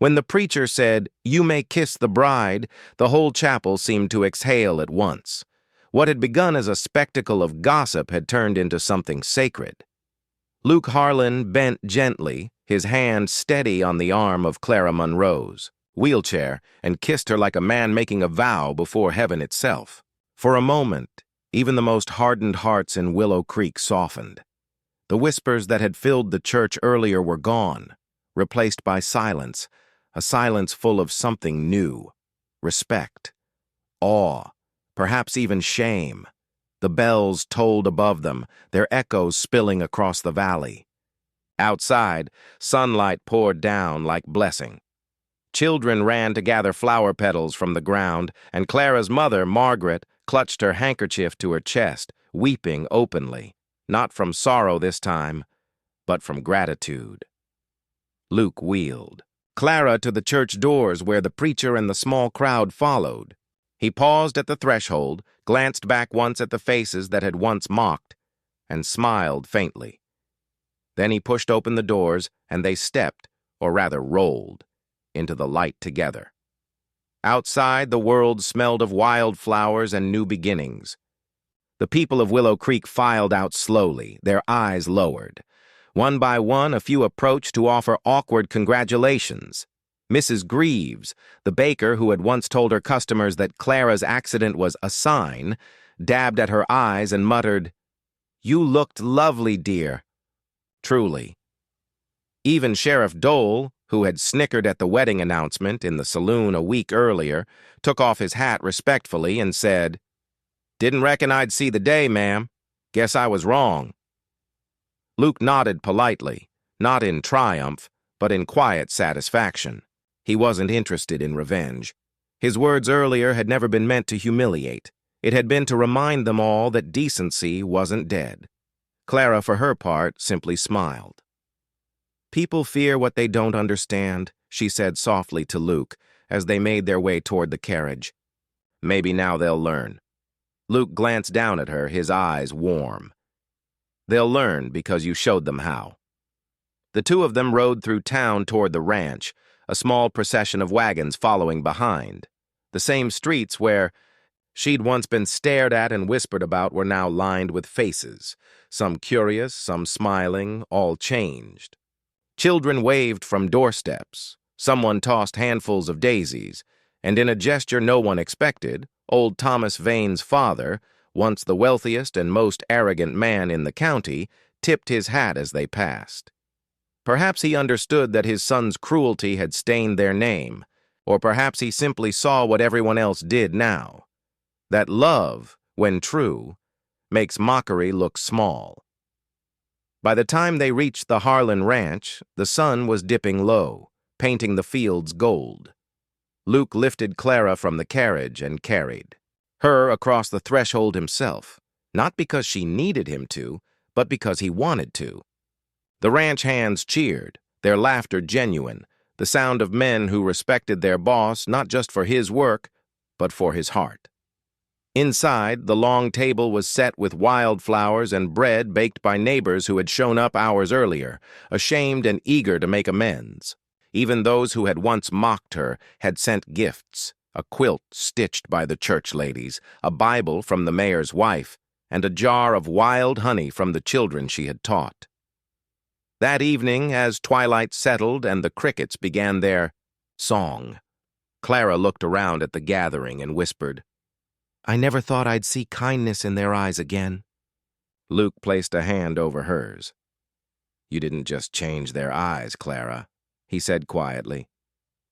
When the preacher said, "You may kiss the bride," the whole chapel seemed to exhale at once. What had begun as a spectacle of gossip had turned into something sacred. Luke Harlan bent gently, his hand steady on the arm of Clara Monroe's wheelchair, and kissed her like a man making a vow before heaven itself. For a moment, even the most hardened hearts in Willow Creek softened. The whispers that had filled the church earlier were gone, replaced by silence, a silence full of something new: respect, awe, perhaps even shame. The bells tolled above them, their echoes spilling across the valley. Outside, sunlight poured down like blessing. Children ran to gather flower petals from the ground, and Clara's mother, Margaret, clutched her handkerchief to her chest, weeping openly, not from sorrow this time, but from gratitude. Luke wheeled Clara to the church doors where the preacher and the small crowd followed. He paused at the threshold, glanced back once at the faces that had once mocked, and smiled faintly. Then he pushed open the doors, and they stepped, or rather rolled, into the light together. Outside, the world smelled of wildflowers and new beginnings. The people of Willow Creek filed out slowly, their eyes lowered. One by one, a few approached to offer awkward congratulations. Mrs. Greaves, the baker who had once told her customers that Clara's accident was a sign, dabbed at her eyes and muttered, "You looked lovely, dear." Truly. Even Sheriff Dole, who had snickered at the wedding announcement in the saloon a week earlier, took off his hat respectfully and said, "Didn't reckon I'd see the day, ma'am. Guess I was wrong." Luke nodded politely, not in triumph, but in quiet satisfaction. He wasn't interested in revenge. His words earlier had never been meant to humiliate. It had been to remind them all that decency wasn't dead. Clara, for her part, simply smiled. "People fear what they don't understand," she said softly to Luke as they made their way toward the carriage. "Maybe now they'll learn." Luke glanced down at her, his eyes warm. "They'll learn because you showed them how." The two of them rode through town toward the ranch, a small procession of wagons following behind. The same streets where she'd once been stared at and whispered about were now lined with faces, some curious, some smiling, all changed. Children waved from doorsteps, someone tossed handfuls of daisies, and in a gesture no one expected, old Thomas Vane's father, once the wealthiest and most arrogant man in the county, tipped his hat as they passed. Perhaps he understood that his son's cruelty had stained their name, or perhaps he simply saw what everyone else did now: that love, when true, makes mockery look small. By the time they reached the Harlan Ranch, the sun was dipping low, painting the fields gold. Luke lifted Clara from the carriage and carried her across the threshold himself, not because she needed him to, but because he wanted to. The ranch hands cheered, their laughter genuine, the sound of men who respected their boss not just for his work, but for his heart. Inside, the long table was set with wildflowers and bread baked by neighbors who had shown up hours earlier, ashamed and eager to make amends. Even those who had once mocked her had sent gifts: a quilt stitched by the church ladies, a Bible from the mayor's wife, and a jar of wild honey from the children she had taught. That evening, as twilight settled and the crickets began their song, Clara looked around at the gathering and whispered, "I never thought I'd see kindness in their eyes again." Luke placed a hand over hers. "You didn't just change their eyes, Clara," he said quietly.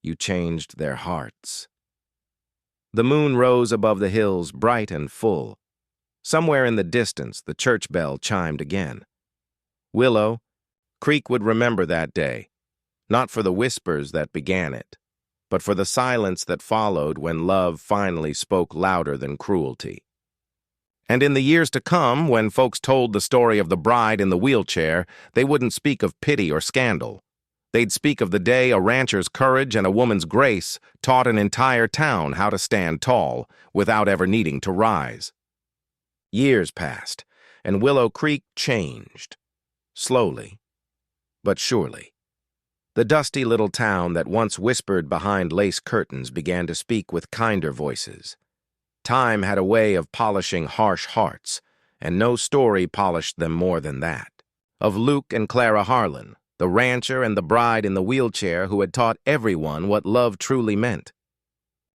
"You changed their hearts." The moon rose above the hills, bright and full. Somewhere in the distance, the church bell chimed again. Willow Creek would remember that day, not for the whispers that began it, but for the silence that followed when love finally spoke louder than cruelty. And in the years to come, when folks told the story of the bride in the wheelchair, they wouldn't speak of pity or scandal. They'd speak of the day a rancher's courage and a woman's grace taught an entire town how to stand tall without ever needing to rise. Years passed, and Willow Creek changed. Slowly, but surely. The dusty little town that once whispered behind lace curtains began to speak with kinder voices. Time had a way of polishing harsh hearts, and no story polished them more than that. Of Luke and Clara Harlan, the rancher and the bride in the wheelchair who had taught everyone what love truly meant.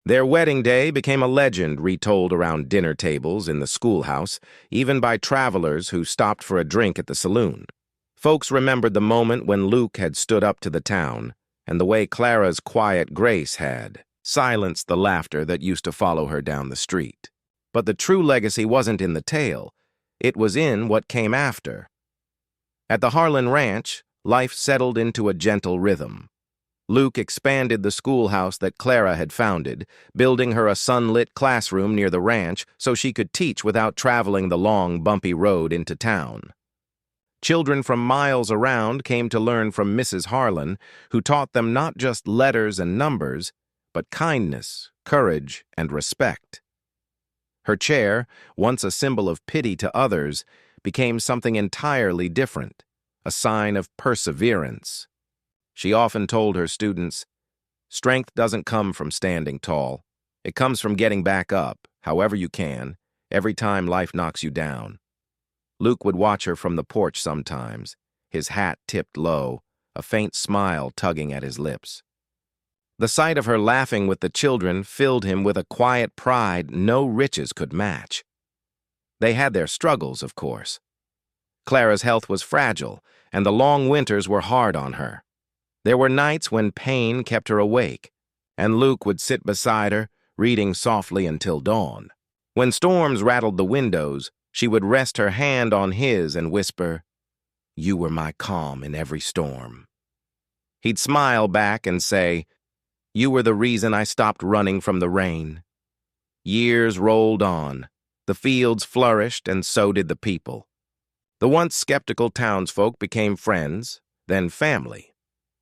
Their wedding day became a legend retold around dinner tables in the schoolhouse, even by travelers who stopped for a drink at the saloon. Folks remembered the moment when Luke had stood up to the town, and the way Clara's quiet grace had silenced the laughter that used to follow her down the street. But the true legacy wasn't in the tale. It was in what came after. At the Harlan Ranch, life settled into a gentle rhythm. Luke expanded the schoolhouse that Clara had founded, building her a sunlit classroom near the ranch so she could teach without traveling the long, bumpy road into town. Children from miles around came to learn from Mrs. Harlan, who taught them not just letters and numbers, but kindness, courage, and respect. Her chair, once a symbol of pity to others, became something entirely different, a sign of perseverance. She often told her students, "Strength doesn't come from standing tall. It comes from getting back up, however you can, every time life knocks you down." Luke would watch her from the porch sometimes, his hat tipped low, a faint smile tugging at his lips. The sight of her laughing with the children filled him with a quiet pride no riches could match. They had their struggles, of course. Clara's health was fragile, and the long winters were hard on her. There were nights when pain kept her awake, and Luke would sit beside her, reading softly until dawn. When storms rattled the windows, she would rest her hand on his and whisper, "You were my calm in every storm." He'd smile back and say, "You were the reason I stopped running from the rain." Years rolled on. The fields flourished, and so did the people. The once skeptical townsfolk became friends, then family.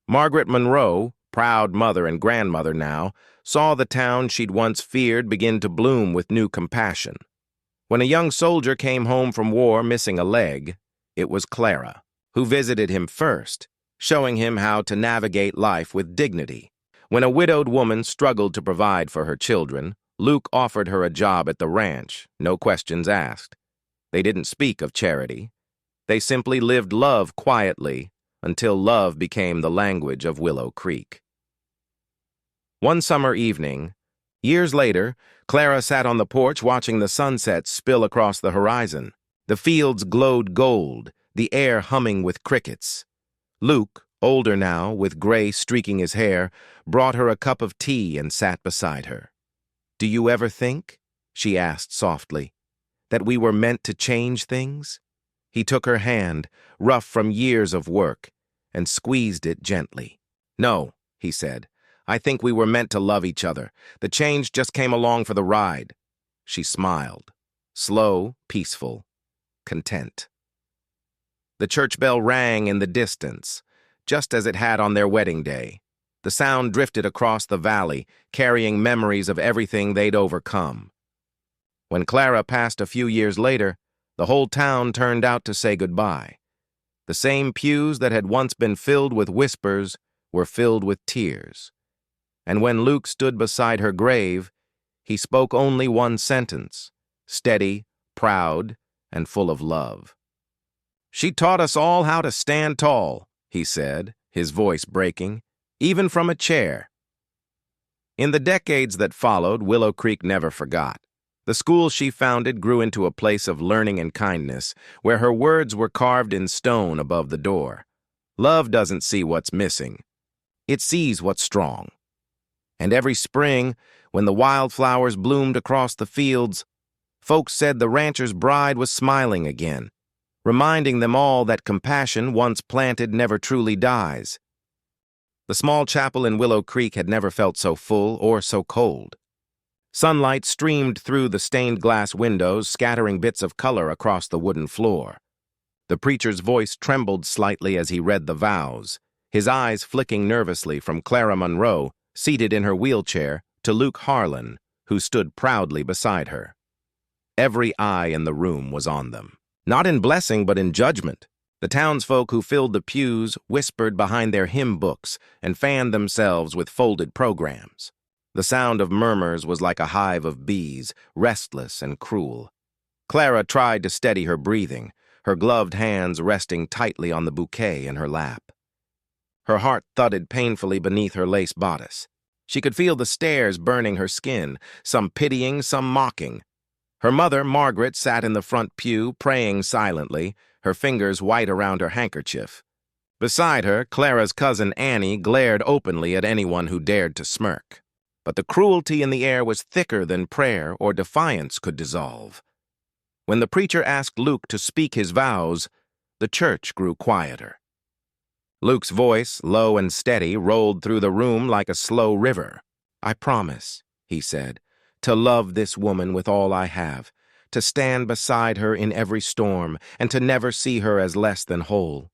Margaret Monroe, proud mother and grandmother now, saw the town she'd once feared begin to bloom with new compassion. When a young soldier came home from war missing a leg, it was Clara, who visited him first, showing him how to navigate life with dignity. When a widowed woman struggled to provide for her children, Luke offered her a job at the ranch, no questions asked. They didn't speak of charity. They simply lived love quietly until love became the language of Willow Creek. One summer evening, years later, Clara sat on the porch watching the sunset spill across the horizon. The fields glowed gold, the air humming with crickets. Luke, older now, with gray streaking his hair, brought her a cup of tea and sat beside her. "Do you ever think," she asked softly, "that we were meant to change things?" He took her hand, rough from years of work, and squeezed it gently. "No," he said, "I think we were meant to love each other. The change just came along for the ride." She smiled, slow, peaceful, content. The church bell rang in the distance, just as it had on their wedding day. The sound drifted across the valley, carrying memories of everything they'd overcome. When Clara passed a few years later, the whole town turned out to say goodbye. The same pews that had once been filled with whispers were filled with tears. And when Luke stood beside her grave, he spoke only one sentence, steady, proud, and full of love. "She taught us all how to stand tall," he said, his voice breaking, "even from a chair." In the decades that followed, Willow Creek never forgot. The school she founded grew into a place of learning and kindness, where her words were carved in stone above the door. Love doesn't see what's missing. It sees what's strong. And every spring, when the wildflowers bloomed across the fields, folks said the rancher's bride was smiling again, reminding them all that compassion once planted never truly dies. The small chapel in Willow Creek had never felt so full or so cold. Sunlight streamed through the stained glass windows, scattering bits of color across the wooden floor. The preacher's voice trembled slightly as he read the vows, his eyes flicking nervously from Clara Monroe, seated in her wheelchair, to Luke Harlan, who stood proudly beside her. Every eye in the room was on them, not in blessing but in judgment. The townsfolk who filled the pews whispered behind their hymn books and fanned themselves with folded programs. The sound of murmurs was like a hive of bees, restless and cruel. Clara tried to steady her breathing, her gloved hands resting tightly on the bouquet in her lap. Her heart thudded painfully beneath her lace bodice. She could feel the stares burning her skin, some pitying, some mocking. Her mother, Margaret, sat in the front pew, praying silently, her fingers white around her handkerchief. Beside her, Clara's cousin Annie glared openly at anyone who dared to smirk. But the cruelty in the air was thicker than prayer or defiance could dissolve. When the preacher asked Luke to speak his vows, the church grew quieter. Luke's voice, low and steady, rolled through the room like a slow river. "I promise," he said, "to love this woman with all I have, to stand beside her in every storm, and to never see her as less than whole.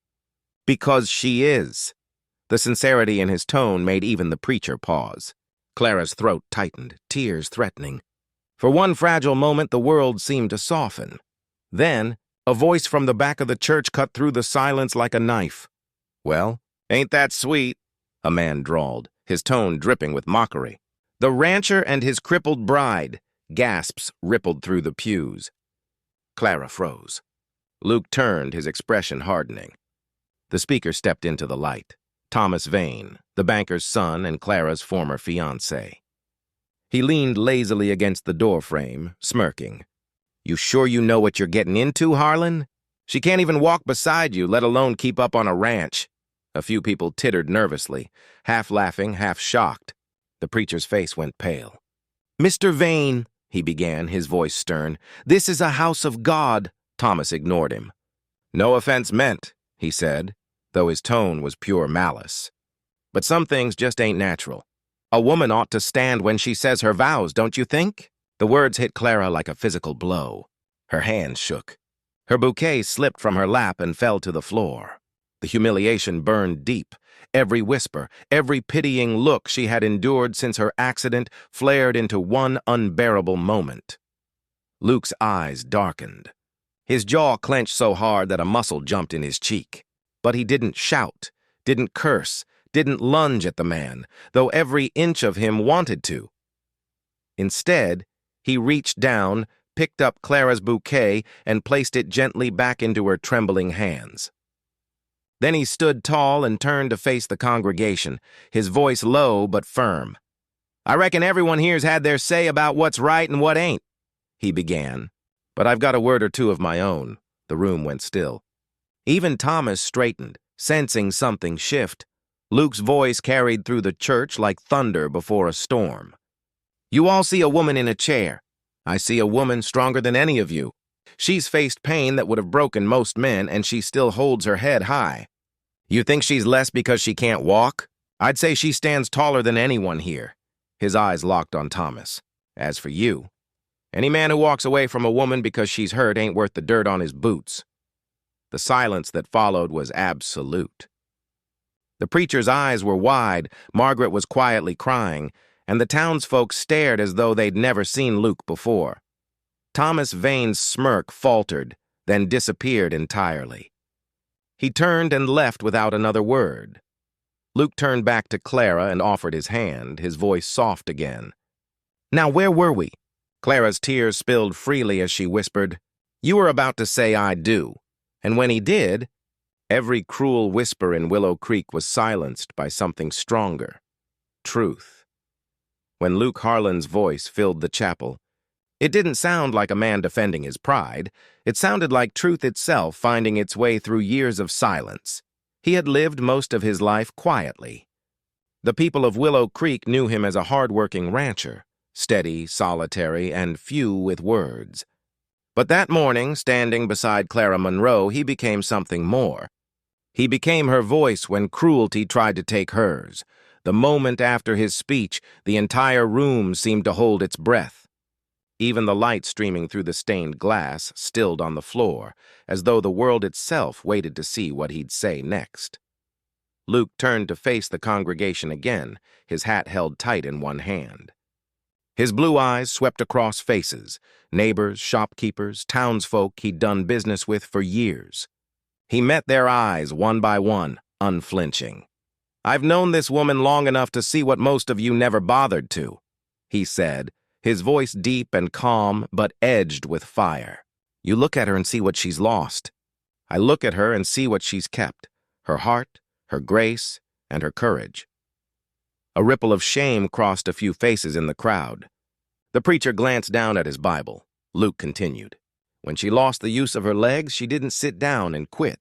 Because she is." The sincerity in his tone made even the preacher pause. Clara's throat tightened, tears threatening. For one fragile moment, the world seemed to soften. Then, a voice from the back of the church cut through the silence like a knife. "Well, ain't that sweet?" a man drawled, his tone dripping with mockery. "The rancher and his crippled bride." Gasps rippled through the pews. Clara froze. Luke turned, his expression hardening. The speaker stepped into the light. Thomas Vane, the banker's son and Clara's former fiancé. He leaned lazily against the doorframe, smirking. "You sure you know what you're getting into, Harlan? She can't even walk beside you, let alone keep up on a ranch." A few people tittered nervously, half laughing, half shocked. The preacher's face went pale. "Mr. Vane," he began, his voice stern, "this is a house of God." Thomas ignored him. "No offense meant," he said, though his tone was pure malice. "But some things just ain't natural. A woman ought to stand when she says her vows, don't you think?" The words hit Clara like a physical blow. Her hands shook. Her bouquet slipped from her lap and fell to the floor. The humiliation burned deep. Every whisper, every pitying look she had endured since her accident flared into one unbearable moment. Luke's eyes darkened. His jaw clenched so hard that a muscle jumped in his cheek. But he didn't shout, didn't curse, didn't lunge at the man, though every inch of him wanted to. Instead, he reached down, picked up Clara's bouquet, and placed it gently back into her trembling hands. Then he stood tall and turned to face the congregation, his voice low but firm. "I reckon everyone here's had their say about what's right and what ain't," he began. "But I've got a word or two of my own." The room went still. Even Thomas straightened, sensing something shift. Luke's voice carried through the church like thunder before a storm. "You all see a woman in a chair. I see a woman stronger than any of you. She's faced pain that would have broken most men, and she still holds her head high. You think she's less because she can't walk? I'd say she stands taller than anyone here." His eyes locked on Thomas. "As for you, any man who walks away from a woman because she's hurt ain't worth the dirt on his boots." The silence that followed was absolute. The preacher's eyes were wide, Margaret was quietly crying, and the townsfolk stared as though they'd never seen Luke before. Thomas Vane's smirk faltered, then disappeared entirely. He turned and left without another word. Luke turned back to Clara and offered his hand, his voice soft again. "Now where were we?" Clara's tears spilled freely as she whispered, "You were about to say I do." And when he did, every cruel whisper in Willow Creek was silenced by something stronger: truth. When Luke Harlan's voice filled the chapel, it didn't sound like a man defending his pride. It sounded like truth itself finding its way through years of silence. He had lived most of his life quietly. The people of Willow Creek knew him as a hard-working rancher, steady, solitary, and few with words. But that morning, standing beside Clara Monroe, he became something more. He became her voice when cruelty tried to take hers. The moment after his speech, the entire room seemed to hold its breath. Even the light streaming through the stained glass stilled on the floor, as though the world itself waited to see what he'd say next. Luke turned to face the congregation again, his hat held tight in one hand. His blue eyes swept across faces, neighbors, shopkeepers, townsfolk he'd done business with for years. He met their eyes one by one, unflinching. "I've known this woman long enough to see what most of you never bothered to," he said, his voice deep and calm but edged with fire. "You look at her and see what she's lost. I look at her and see what she's kept, her heart, her grace, and her courage." A ripple of shame crossed a few faces in the crowd. The preacher glanced down at his Bible. Luke continued. "When she lost the use of her legs, she didn't sit down and quit.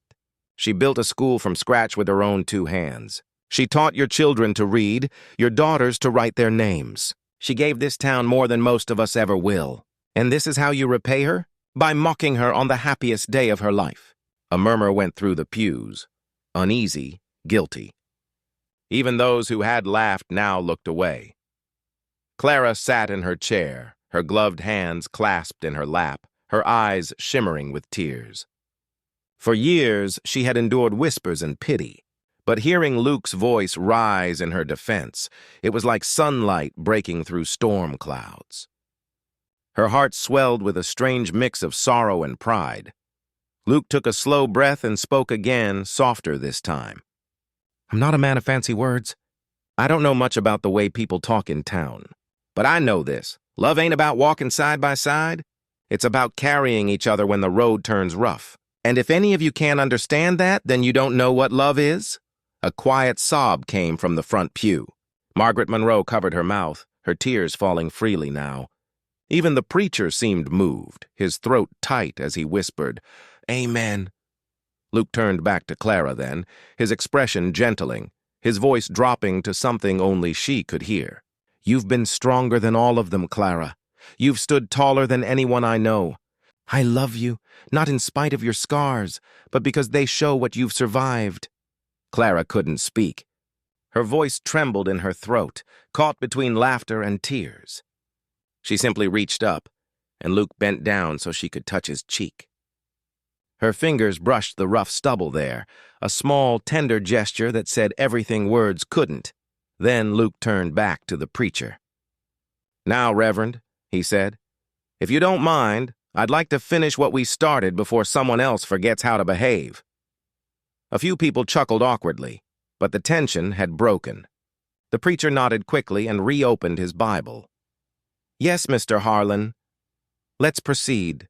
She built a school from scratch with her own 2 hands. She taught your children to read, your daughters to write their names. She gave this town more than most of us ever will. And this is how you repay her? By mocking her on the happiest day of her life." A murmur went through the pews. Uneasy, guilty. Even those who had laughed now looked away. Clara sat in her chair, her gloved hands clasped in her lap, her eyes shimmering with tears. For years, she had endured whispers and pity, but hearing Luke's voice rise in her defense, it was like sunlight breaking through storm clouds. Her heart swelled with a strange mix of sorrow and pride. Luke took a slow breath and spoke again, softer this time. "I'm not a man of fancy words. I don't know much about the way people talk in town. But I know this. Love ain't about walking side by side. It's about carrying each other when the road turns rough. And if any of you can't understand that, then you don't know what love is." A quiet sob came from the front pew. Margaret Monroe covered her mouth, her tears falling freely now. Even the preacher seemed moved, his throat tight as he whispered, "Amen." Luke turned back to Clara then, his expression gentling, his voice dropping to something only she could hear. "You've been stronger than all of them, Clara. You've stood taller than anyone I know. I love you, not in spite of your scars, but because they show what you've survived." Clara couldn't speak. Her voice trembled in her throat, caught between laughter and tears. She simply reached up, and Luke bent down so she could touch his cheek. Her fingers brushed the rough stubble there, a small, tender gesture that said everything words couldn't. Then Luke turned back to the preacher. "Now, Reverend," he said, "if you don't mind, I'd like to finish what we started before someone else forgets how to behave." A few people chuckled awkwardly, but the tension had broken. The preacher nodded quickly and reopened his Bible. "Yes, Mr. Harlan. Let's proceed."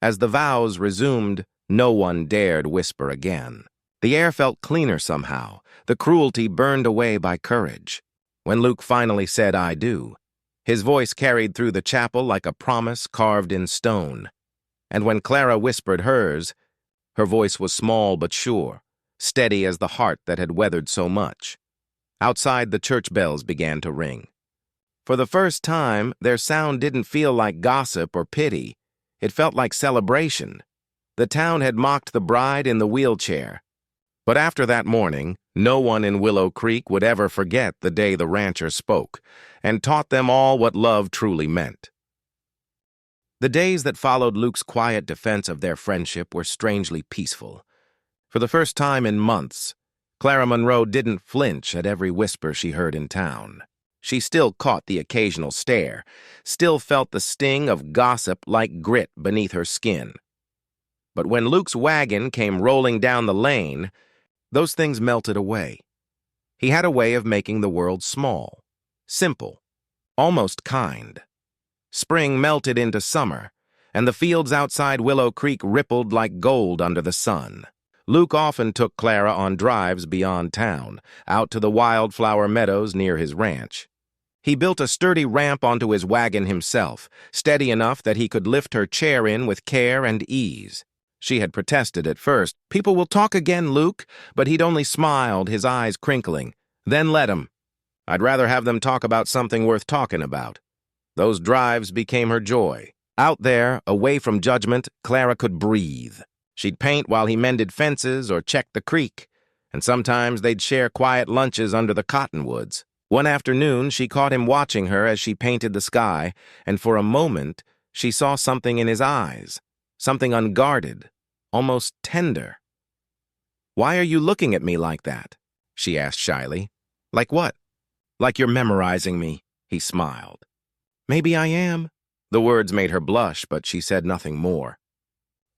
As the vows resumed, no one dared whisper again. The air felt cleaner somehow, the cruelty burned away by courage. When Luke finally said, "I do," his voice carried through the chapel like a promise carved in stone. And when Clara whispered hers, her voice was small but sure, steady as the heart that had weathered so much. Outside, the church bells began to ring. For the first time, their sound didn't feel like gossip or pity. It felt like celebration. The town had mocked the bride in the wheelchair. But after that morning, no one in Willow Creek would ever forget the day the rancher spoke and taught them all what love truly meant. The days that followed Luke's quiet defense of their friendship were strangely peaceful. For the first time in months, Clara Monroe didn't flinch at every whisper she heard in town. She still caught the occasional stare, still felt the sting of gossip like grit beneath her skin. But when Luke's wagon came rolling down the lane, those things melted away. He had a way of making the world small, simple, almost kind. Spring melted into summer, and the fields outside Willow Creek rippled like gold under the sun. Luke often took Clara on drives beyond town, out to the wildflower meadows near his ranch. He built a sturdy ramp onto his wagon himself, steady enough that he could lift her chair in with care and ease. She had protested at first. "People will talk again, Luke," but he'd only smiled, his eyes crinkling. "Then let 'em. I'd rather have them talk about something worth talking about." Those drives became her joy. Out there, away from judgment, Clara could breathe. She'd paint while he mended fences or checked the creek, and sometimes they'd share quiet lunches under the cottonwoods. One afternoon, she caught him watching her as she painted the sky, and for a moment, she saw something in his eyes, something unguarded, almost tender. "Why are you looking at me like that?" she asked shyly. "Like what?" "Like you're memorizing me," he smiled. "Maybe I am." The words made her blush, but she said nothing more.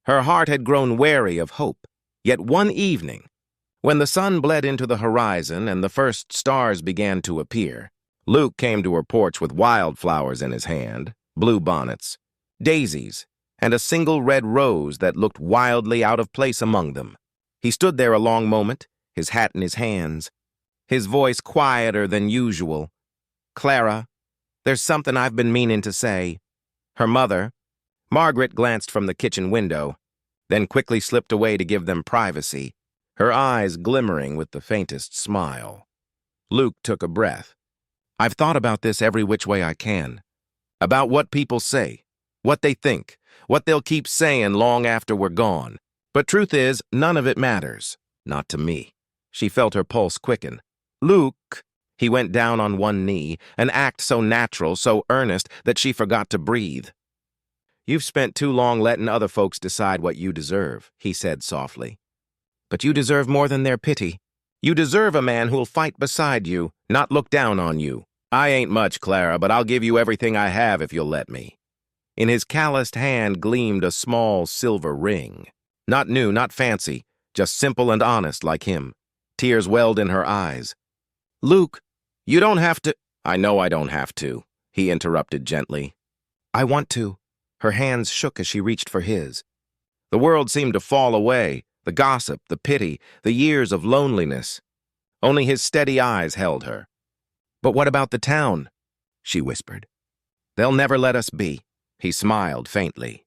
Her heart had grown wary of hope. Yet one evening, when the sun bled into the horizon and the first stars began to appear, Luke came to her porch with wildflowers in his hand, blue bonnets, daisies, and a single red rose that looked wildly out of place among them. He stood there a long moment, his hat in his hands, his voice quieter than usual. "Clara, there's something I've been meaning to say." Her mother, Margaret, glanced from the kitchen window, then quickly slipped away to give them privacy, her eyes glimmering with the faintest smile. Luke took a breath. "I've thought about this every which way I can. About what people say, what they think, what they'll keep saying long after we're gone. But truth is, none of it matters. Not to me." She felt her pulse quicken. "Luke," he went down on one knee, an act so natural, so earnest, that she forgot to breathe. "You've spent too long letting other folks decide what you deserve," he said softly. "But you deserve more than their pity. You deserve a man who'll fight beside you, not look down on you. I ain't much, Clara, but I'll give you everything I have if you'll let me." In his calloused hand gleamed a small silver ring. Not new, not fancy, just simple and honest like him. Tears welled in her eyes. "Luke, you don't have to—" "I know I don't have to," he interrupted gently. "I want to." Her hands shook as she reached for his. The world seemed to fall away, the gossip, the pity, the years of loneliness. Only his steady eyes held her. "But what about the town?" she whispered. "They'll never let us be." He smiled faintly.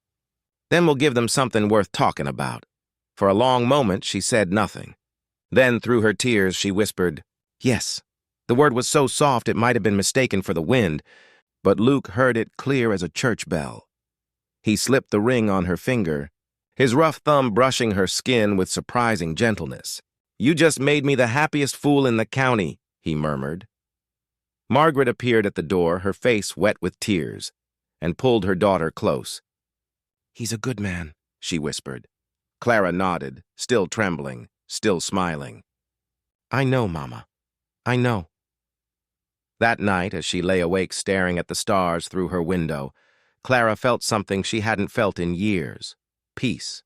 "Then we'll give them something worth talking about." For a long moment she said nothing. Then, through her tears, she whispered, "Yes." The word was so soft it might have been mistaken for the wind, but Luke heard it clear as a church bell. He slipped the ring on her finger, his rough thumb brushing her skin with surprising gentleness. "You just made me the happiest fool in the county," he murmured. Margaret appeared at the door, her face wet with tears, and pulled her daughter close. "He's a good man," she whispered. Clara nodded, still trembling, still smiling. "I know, Mama. I know." That night, as she lay awake staring at the stars through her window, Clara felt something she hadn't felt in years: peace.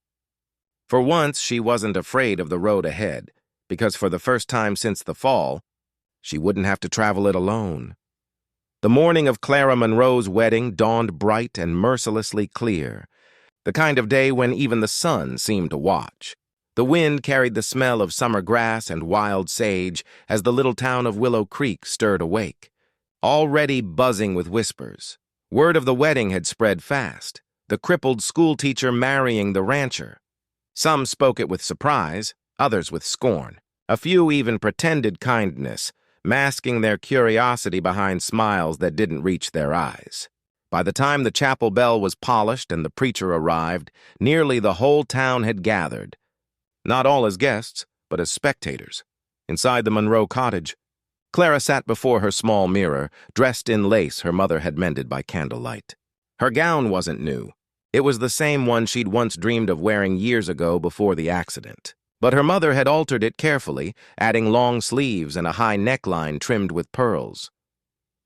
For once, she wasn't afraid of the road ahead, because for the first time since the fall, she wouldn't have to travel it alone. The morning of Clara Monroe's wedding dawned bright and mercilessly clear, the kind of day when even the sun seemed to watch. The wind carried the smell of summer grass and wild sage as the little town of Willow Creek stirred awake, already buzzing with whispers. Word of the wedding had spread fast, the crippled schoolteacher marrying the rancher. Some spoke it with surprise, others with scorn. A few even pretended kindness, masking their curiosity behind smiles that didn't reach their eyes. By the time the chapel bell was polished and the preacher arrived, nearly the whole town had gathered. Not all as guests, but as spectators. Inside the Monroe cottage, Clara sat before her small mirror, dressed in lace her mother had mended by candlelight. Her gown wasn't new. It was the same one she'd once dreamed of wearing years ago before the accident. But her mother had altered it carefully, adding long sleeves and a high neckline trimmed with pearls.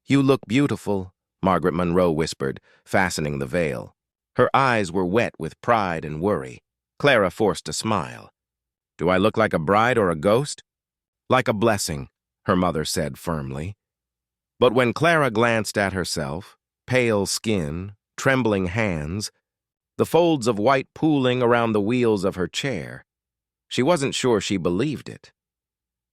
"You look beautiful," Margaret Monroe whispered, fastening the veil. Her eyes were wet with pride and worry. Clara forced a smile. "Do I look like a bride or a ghost?" "Like a blessing," her mother said firmly. But when Clara glanced at herself, pale skin, trembling hands, the folds of white pooling around the wheels of her chair, she wasn't sure she believed it.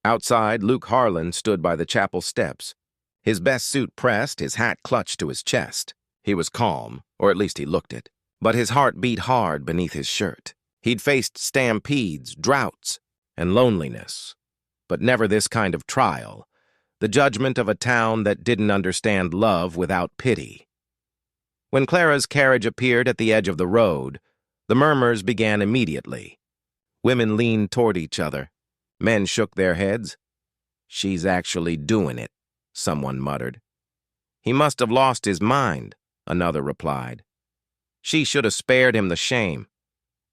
Outside, Luke Harlan stood by the chapel steps, his best suit pressed, his hat clutched to his chest. He was calm, or at least he looked it, but his heart beat hard beneath his shirt. He'd faced stampedes, droughts, and loneliness, but never this kind of trial, the judgment of a town that didn't understand love without pity. When Clara's carriage appeared at the edge of the road, the murmurs began immediately. Women leaned toward each other. Men shook their heads. "She's actually doing it," someone muttered. "He must have lost his mind," another replied. "She should have spared him the shame."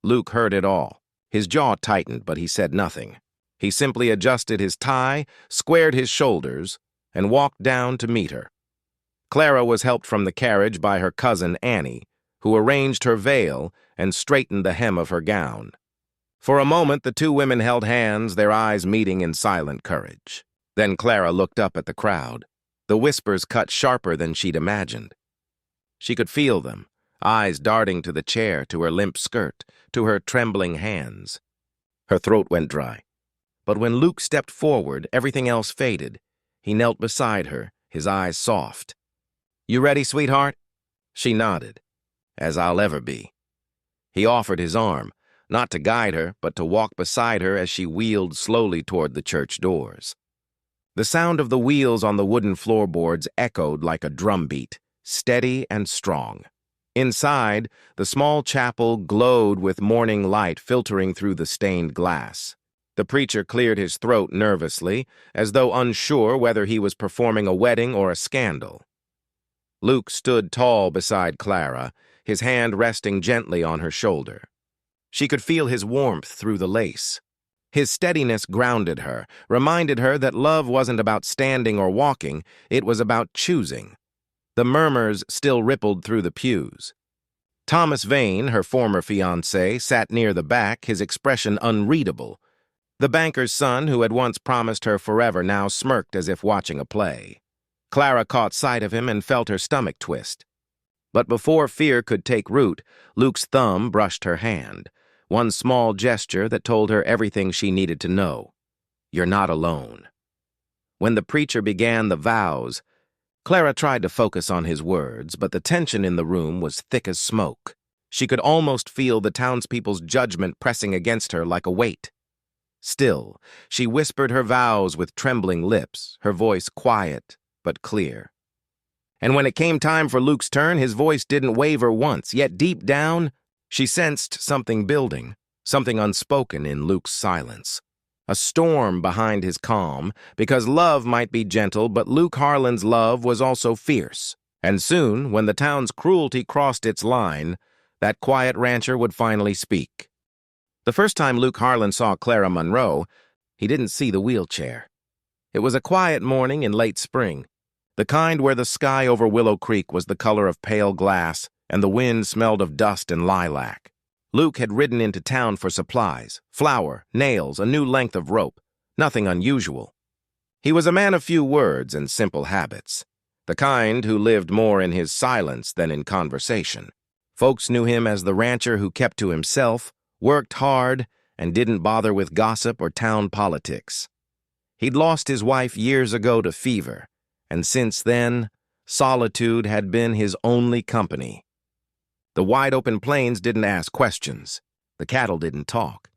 Luke heard it all. His jaw tightened, but he said nothing. He simply adjusted his tie, squared his shoulders, and walked down to meet her. Clara was helped from the carriage by her cousin Annie, who arranged her veil and straightened the hem of her gown. For a moment, the two women held hands, their eyes meeting in silent courage. Then Clara looked up at the crowd. The whispers cut sharper than she'd imagined. She could feel them, eyes darting to the chair, to her limp skirt, to her trembling hands. Her throat went dry. But when Luke stepped forward, everything else faded. He knelt beside her, his eyes soft. "You ready, sweetheart?" She nodded. "As I'll ever be." He offered his arm, not to guide her, but to walk beside her as she wheeled slowly toward the church doors. The sound of the wheels on the wooden floorboards echoed like a drumbeat, steady and strong. Inside, the small chapel glowed with morning light filtering through the stained glass. The preacher cleared his throat nervously, as though unsure whether he was performing a wedding or a scandal. Luke stood tall beside Clara, his hand resting gently on her shoulder. She could feel his warmth through the lace. His steadiness grounded her, reminded her that love wasn't about standing or walking, it was about choosing. The murmurs still rippled through the pews. Thomas Vane, her former fiancé, sat near the back, his expression unreadable. The banker's son, who had once promised her forever, now smirked as if watching a play. Clara caught sight of him and felt her stomach twist. But before fear could take root, Luke's thumb brushed her hand, one small gesture that told her everything she needed to know. "You're not alone." When the preacher began the vows, Clara tried to focus on his words, but the tension in the room was thick as smoke. She could almost feel the townspeople's judgment pressing against her like a weight. Still, she whispered her vows with trembling lips, her voice quiet but clear. And when it came time for Luke's turn, his voice didn't waver once, yet deep down, she sensed something building, something unspoken in Luke's silence. A storm behind his calm, because love might be gentle, but Luke Harlan's love was also fierce. And soon, when the town's cruelty crossed its line, that quiet rancher would finally speak. The first time Luke Harlan saw Clara Monroe, he didn't see the wheelchair. It was a quiet morning in late spring, the kind where the sky over Willow Creek was the color of pale glass and the wind smelled of dust and lilac. Luke had ridden into town for supplies, flour, nails, a new length of rope, nothing unusual. He was a man of few words and simple habits, the kind who lived more in his silence than in conversation. Folks knew him as the rancher who kept to himself, worked hard, and didn't bother with gossip or town politics. He'd lost his wife years ago to fever, and since then, solitude had been his only company. The wide-open plains didn't ask questions. The cattle didn't talk.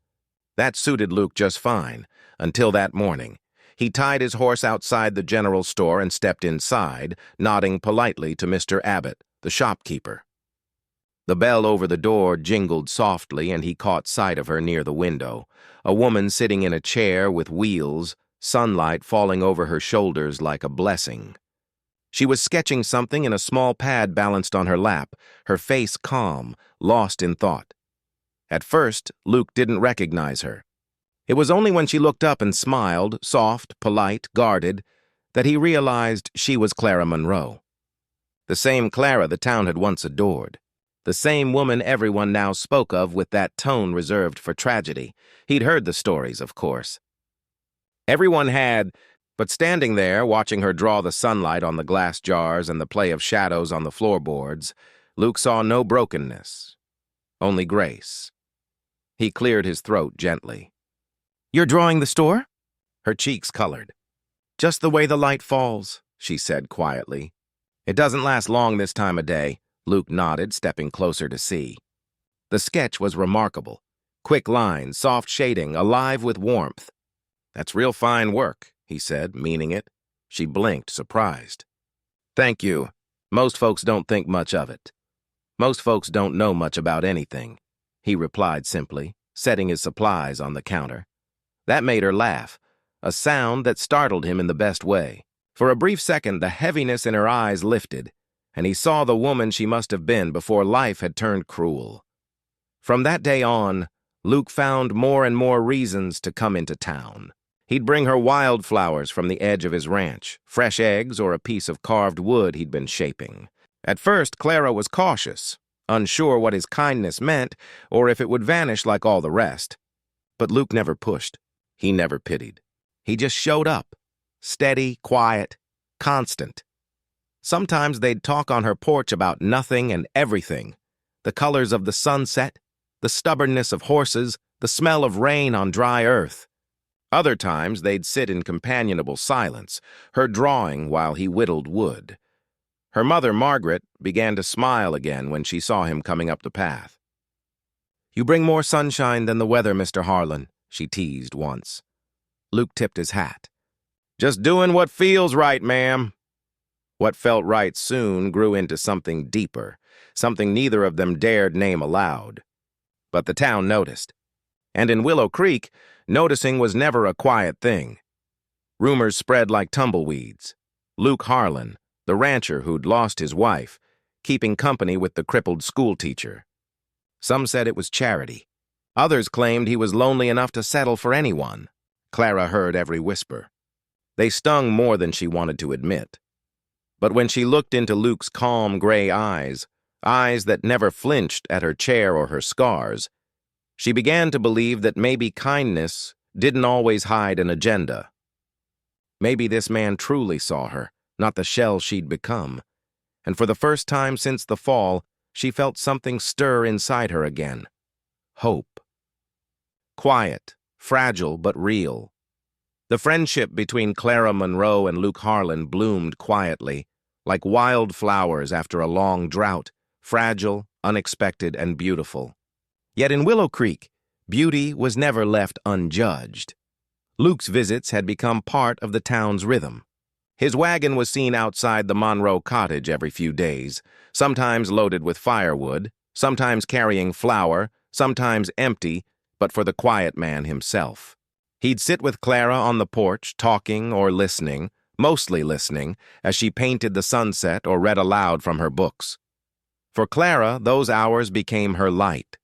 That suited Luke just fine, until that morning. He tied his horse outside the general store and stepped inside, nodding politely to Mr. Abbott, the shopkeeper. The bell over the door jingled softly, and he caught sight of her near the window, a woman sitting in a chair with wheels, sunlight falling over her shoulders like a blessing. She was sketching something in a small pad balanced on her lap, her face calm, lost in thought. At first, Luke didn't recognize her. It was only when she looked up and smiled, soft, polite, guarded, that he realized she was Clara Monroe. The same Clara the town had once adored. The same woman everyone now spoke of with that tone reserved for tragedy. He'd heard the stories, of course. Everyone had, but standing there, watching her draw the sunlight on the glass jars and the play of shadows on the floorboards, Luke saw no brokenness, only grace. He cleared his throat gently. "You're drawing the store?" Her cheeks colored. "Just the way the light falls," she said quietly. "It doesn't last long this time of day," Luke nodded, stepping closer to see. The sketch was remarkable. Quick lines, soft shading, alive with warmth. "That's real fine work," he said, meaning it. She blinked, surprised. "Thank you. Most folks don't think much of it. Most folks don't know much about anything," he replied simply, setting his supplies on the counter. That made her laugh, a sound that startled him in the best way. For a brief second, the heaviness in her eyes lifted, and he saw the woman she must have been before life had turned cruel. From that day on, Luke found more and more reasons to come into town. He'd bring her wildflowers from the edge of his ranch, fresh eggs, or a piece of carved wood he'd been shaping. At first, Clara was cautious, unsure what his kindness meant or if it would vanish like all the rest. But Luke never pushed. He never pitied. He just showed up. Steady, quiet, constant. Sometimes they'd talk on her porch about nothing and everything. The colors of the sunset, the stubbornness of horses, the smell of rain on dry earth. Other times they'd sit in companionable silence, her drawing while he whittled wood. Her mother, Margaret, began to smile again when she saw him coming up the path. "You bring more sunshine than the weather, Mr. Harlan," she teased once. Luke tipped his hat. "Just doing what feels right, ma'am." What felt right soon grew into something deeper, something neither of them dared name aloud. But the town noticed. And in Willow Creek, noticing was never a quiet thing. Rumors spread like tumbleweeds. Luke Harlan, the rancher who'd lost his wife, keeping company with the crippled schoolteacher. Some said it was charity. Others claimed he was lonely enough to settle for anyone. Clara heard every whisper. They stung more than she wanted to admit. But when she looked into Luke's calm gray eyes, eyes that never flinched at her chair or her scars, she began to believe that maybe kindness didn't always hide an agenda. Maybe this man truly saw her, not the shell she'd become. And for the first time since the fall, she felt something stir inside her again. Hope. Quiet, fragile, but real. The friendship between Clara Monroe and Luke Harlan bloomed quietly, like wild flowers after a long drought, fragile, unexpected, and beautiful. Yet in Willow Creek, beauty was never left unjudged. Luke's visits had become part of the town's rhythm. His wagon was seen outside the Monroe cottage every few days, sometimes loaded with firewood, sometimes carrying flour, sometimes empty, but for the quiet man himself. He'd sit with Clara on the porch, talking or listening, mostly listening, as she painted the sunset or read aloud from her books. For Clara, those hours became her light.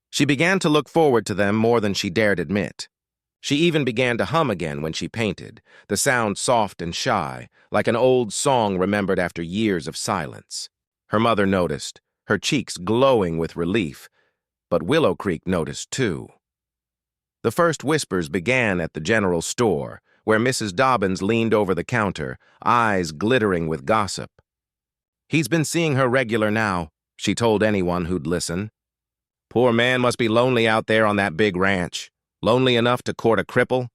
She began to look forward to them more than she dared admit. She even began to hum again when she painted, the sound soft and shy, like an old song remembered after years of silence. Her mother noticed, her cheeks glowing with relief, but Willow Creek noticed too. The first whispers began at the general store, where Mrs. Dobbins leaned over the counter, eyes glittering with gossip. "He's been seeing her regular now," she told anyone who'd listen. "Poor man must be lonely out there on that big ranch. Lonely enough to court a cripple,"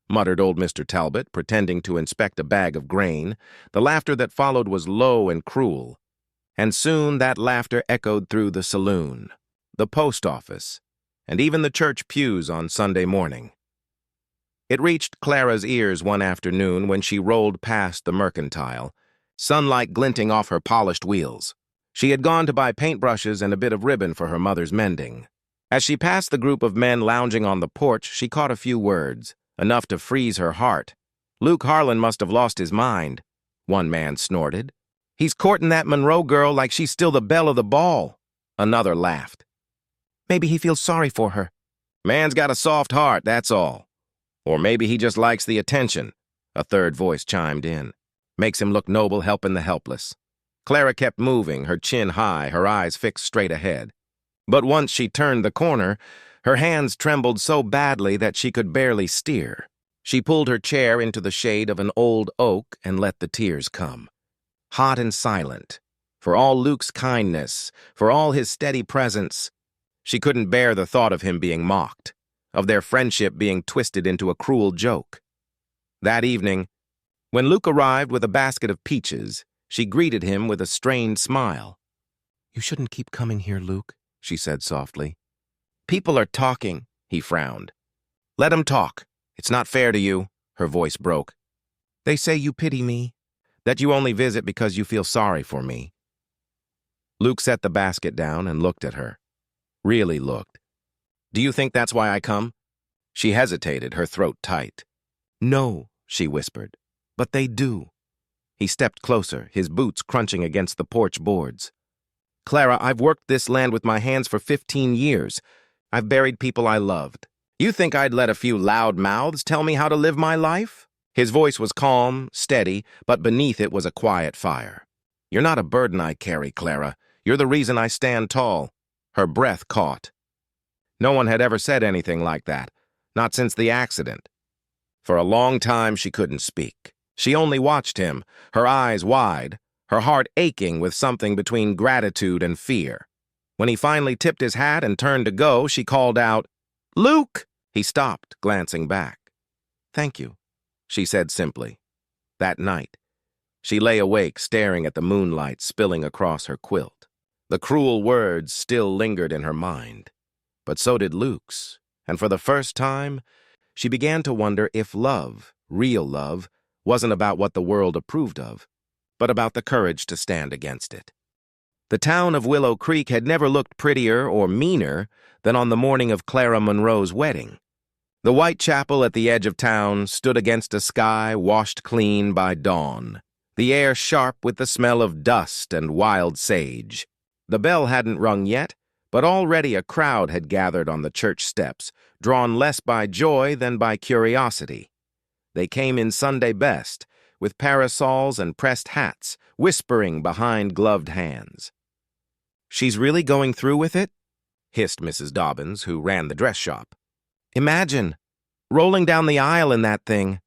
muttered old Mr. Talbot, pretending to inspect a bag of grain. The laughter that followed was low and cruel. And soon that laughter echoed through the saloon, the post office, and even the church pews on Sunday morning. It reached Clara's ears one afternoon when she rolled past the mercantile, sunlight glinting off her polished wheels. She had gone to buy paintbrushes and a bit of ribbon for her mother's mending. As she passed the group of men lounging on the porch, she caught a few words, enough to freeze her heart. "Luke Harlan must have lost his mind," one man snorted. "He's courting that Monroe girl like she's still the belle of the ball," another laughed. "Maybe he feels sorry for her." "Man's got a soft heart, that's all." "Or maybe he just likes the attention," a third voice chimed in. "Makes him look noble helping the helpless." Clara kept moving, her chin high, her eyes fixed straight ahead. But once she turned the corner, her hands trembled so badly that she could barely steer. She pulled her chair into the shade of an old oak and let the tears come. Hot and silent, for all Luke's kindness, for all his steady presence, she couldn't bear the thought of him being mocked, of their friendship being twisted into a cruel joke. That evening, when Luke arrived with a basket of peaches, she greeted him with a strained smile. "You shouldn't keep coming here, Luke," she said softly. "People are talking," he frowned. "Let 'em talk. It's not fair to you," her voice broke. "They say you pity me, that you only visit because you feel sorry for me." Luke set the basket down and looked at her. Really looked. "Do you think that's why I come?" She hesitated, her throat tight. "No," she whispered, "but they do." He stepped closer, his boots crunching against the porch boards. "Clara, I've worked this land with my hands for 15 years. I've buried people I loved. You think I'd let a few loud mouths tell me how to live my life?" His voice was calm, steady, but beneath it was a quiet fire. "You're not a burden I carry, Clara. You're the reason I stand tall." Her breath caught. No one had ever said anything like that, not since the accident. For a long time, she couldn't speak. She only watched him, her eyes wide, her heart aching with something between gratitude and fear. When he finally tipped his hat and turned to go, she called out, "Luke!" He stopped, glancing back. "Thank you," she said simply. That night, she lay awake staring at the moonlight spilling across her quilt. The cruel words still lingered in her mind. But so did Luke's, and for the first time, she began to wonder if love, real love, wasn't about what the world approved of, but about the courage to stand against it. The town of Willow Creek had never looked prettier or meaner than on the morning of Clara Monroe's wedding. The white chapel at the edge of town stood against a sky washed clean by dawn, the air sharp with the smell of dust and wild sage. The bell hadn't rung yet, but already a crowd had gathered on the church steps, drawn less by joy than by curiosity. They came in Sunday best, with parasols and pressed hats, whispering behind gloved hands. "She's really going through with it?" hissed Mrs. Dobbins, who ran the dress shop. "Imagine, rolling down the aisle in that thing."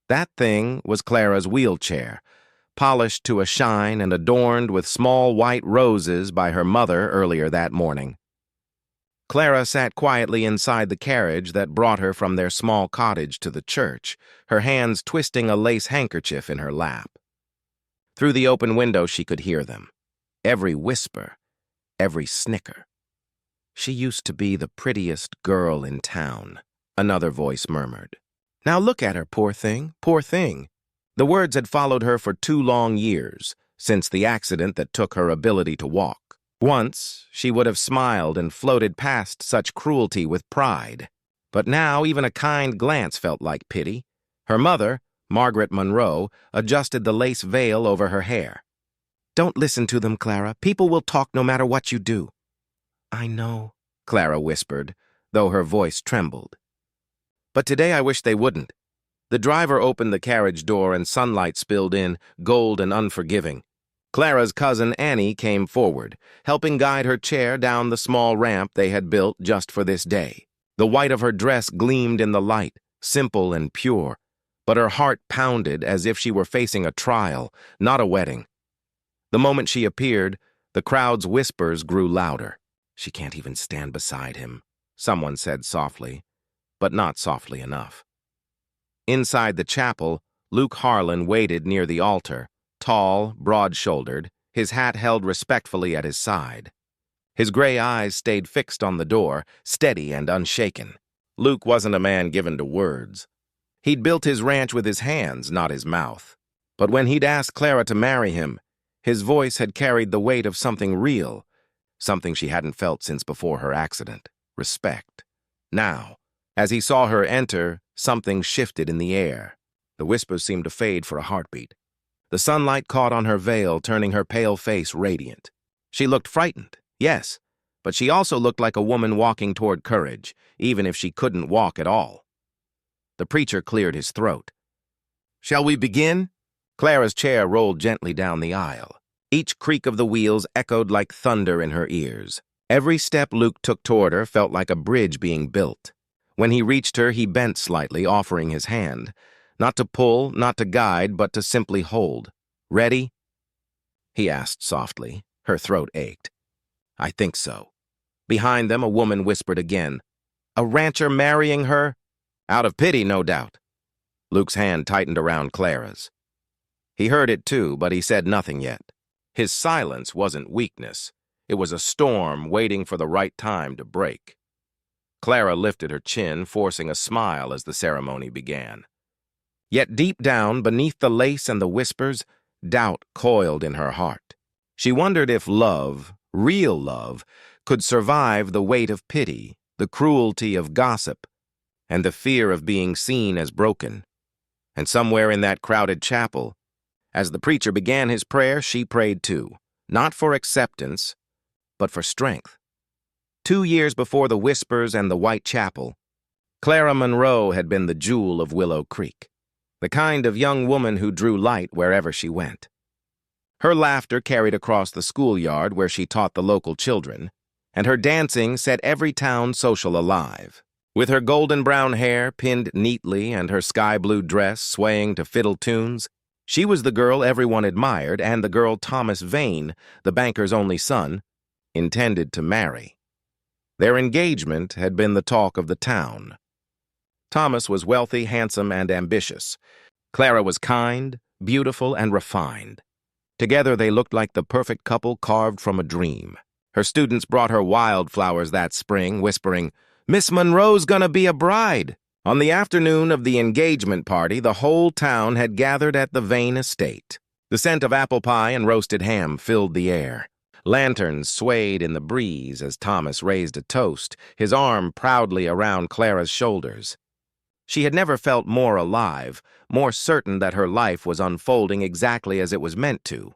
That thing was Clara's wheelchair, polished to a shine and adorned with small white roses by her mother earlier that morning. Clara sat quietly inside the carriage that brought her from their small cottage to the church, her hands twisting a lace handkerchief in her lap. Through the open window she could hear them, every whisper, every snicker. "She used to be the prettiest girl in town," another voice murmured. "Now look at her, poor thing, poor thing." The words had followed her for 2 long years, since the accident that took her ability to walk. Once, she would have smiled and floated past such cruelty with pride. But now even a kind glance felt like pity. Her mother, Margaret Monroe, adjusted the lace veil over her hair. "Don't listen to them, Clara. People will talk no matter what you do." "I know," Clara whispered, though her voice trembled. "But today I wish they wouldn't." The driver opened the carriage door and sunlight spilled in, gold and unforgiving. Clara's cousin Annie came forward, helping guide her chair down the small ramp they had built just for this day. The white of her dress gleamed in the light, simple and pure, but her heart pounded as if she were facing a trial, not a wedding. The moment she appeared, the crowd's whispers grew louder. "She can't even stand beside him," someone said softly, but not softly enough. Inside the chapel, Luke Harlan waited near the altar, tall, broad-shouldered, his hat held respectfully at his side. His gray eyes stayed fixed on the door, steady and unshaken. Luke wasn't a man given to words. He'd built his ranch with his hands, not his mouth. But when he'd asked Clara to marry him, his voice had carried the weight of something real, something she hadn't felt since before her accident: respect. Now, as he saw her enter, something shifted in the air. The whispers seemed to fade for a heartbeat. The sunlight caught on her veil, turning her pale face radiant. She looked frightened, yes, but she also looked like a woman walking toward courage, even if she couldn't walk at all. The preacher cleared his throat. "Shall we begin?" Clara's chair rolled gently down the aisle. Each creak of the wheels echoed like thunder in her ears. Every step Luke took toward her felt like a bridge being built. When he reached her, he bent slightly, offering his hand. Not to pull, not to guide, but to simply hold. "Ready?" he asked softly. Her throat ached. "I think so." Behind them, a woman whispered again. "A rancher marrying her?" "Out of pity, no doubt." Luke's hand tightened around Clara's. He heard it too, but he said nothing yet. His silence wasn't weakness. It was a storm waiting for the right time to break. Clara lifted her chin, forcing a smile as the ceremony began. Yet deep down, beneath the lace and the whispers, doubt coiled in her heart. She wondered if love, real love, could survive the weight of pity, the cruelty of gossip, and the fear of being seen as broken. And somewhere in that crowded chapel, as the preacher began his prayer, she prayed too, not for acceptance, but for strength. 2 years before the whispers and the white chapel, Clara Monroe had been the jewel of Willow Creek, the kind of young woman who drew light wherever she went. Her laughter carried across the schoolyard where she taught the local children, and her dancing set every town social alive. With her golden brown hair pinned neatly and her sky-blue dress swaying to fiddle tunes, she was the girl everyone admired and the girl Thomas Vane, the banker's only son, intended to marry. Their engagement had been the talk of the town. Thomas was wealthy, handsome, and ambitious. Clara was kind, beautiful, and refined. Together they looked like the perfect couple carved from a dream. Her students brought her wildflowers that spring, whispering, "Miss Monroe's gonna be a bride." On the afternoon of the engagement party, the whole town had gathered at the Vane estate. The scent of apple pie and roasted ham filled the air. Lanterns swayed in the breeze as Thomas raised a toast, his arm proudly around Clara's shoulders. She had never felt more alive, more certain that her life was unfolding exactly as it was meant to.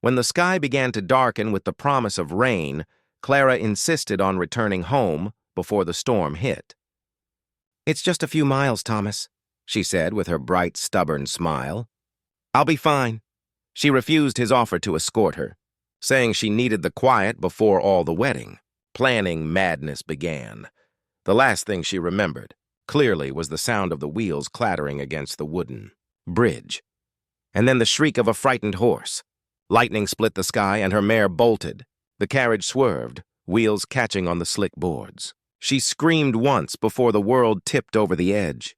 When the sky began to darken with the promise of rain, Clara insisted on returning home before the storm hit. "It's just a few miles, Thomas," she said with her bright, stubborn smile. "I'll be fine." She refused his offer to escort her, saying she needed the quiet before all the wedding. Planning madness began. The last thing she remembered, clearly, was the sound of the wheels clattering against the wooden bridge. And then the shriek of a frightened horse. Lightning split the sky and her mare bolted. The carriage swerved, wheels catching on the slick boards. She screamed once before the world tipped over the edge.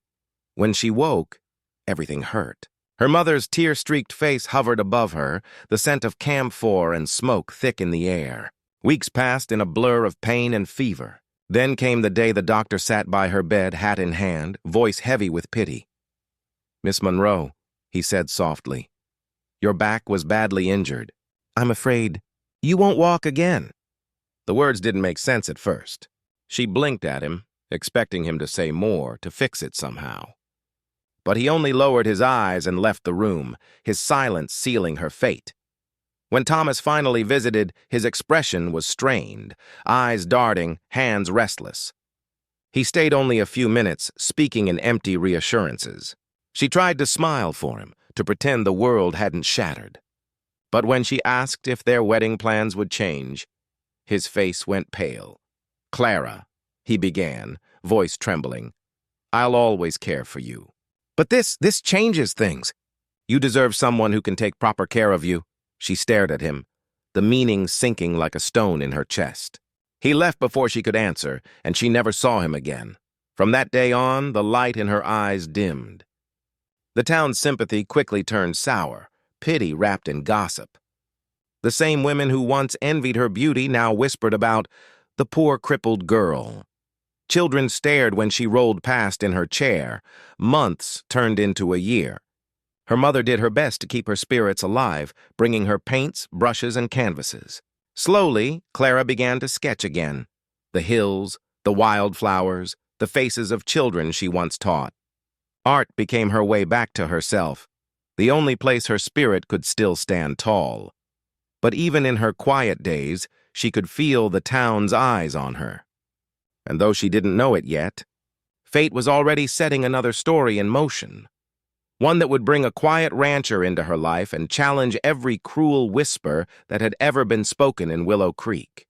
When she woke, everything hurt. Her mother's tear-streaked face hovered above her, the scent of camphor and smoke thick in the air. Weeks passed in a blur of pain and fever. Then came the day the doctor sat by her bed, hat in hand, voice heavy with pity. "Miss Monroe," he said softly, "your back was badly injured. I'm afraid you won't walk again." The words didn't make sense at first. She blinked at him, expecting him to say more, to fix it somehow. But he only lowered his eyes and left the room, his silence sealing her fate. When Thomas finally visited, his expression was strained, eyes darting, hands restless. He stayed only a few minutes, speaking in empty reassurances. She tried to smile for him, to pretend the world hadn't shattered. But when she asked if their wedding plans would change, his face went pale. "Clara," he began, voice trembling, "I'll always care for you. But this changes things. You deserve someone who can take proper care of you." She stared at him, the meaning sinking like a stone in her chest. He left before she could answer, and she never saw him again. From that day on, the light in her eyes dimmed. The town's sympathy quickly turned sour, pity wrapped in gossip. The same women who once envied her beauty now whispered about the poor crippled girl. Children stared when she rolled past in her chair. Months turned into a year. Her mother did her best to keep her spirits alive, bringing her paints, brushes, and canvases. Slowly, Clara began to sketch again. The hills, the wildflowers, the faces of children she once taught. Art became her way back to herself, the only place her spirit could still stand tall. But even in her quiet days, she could feel the town's eyes on her. And though she didn't know it yet, fate was already setting another story in motion. One that would bring a quiet rancher into her life and challenge every cruel whisper that had ever been spoken in Willow Creek.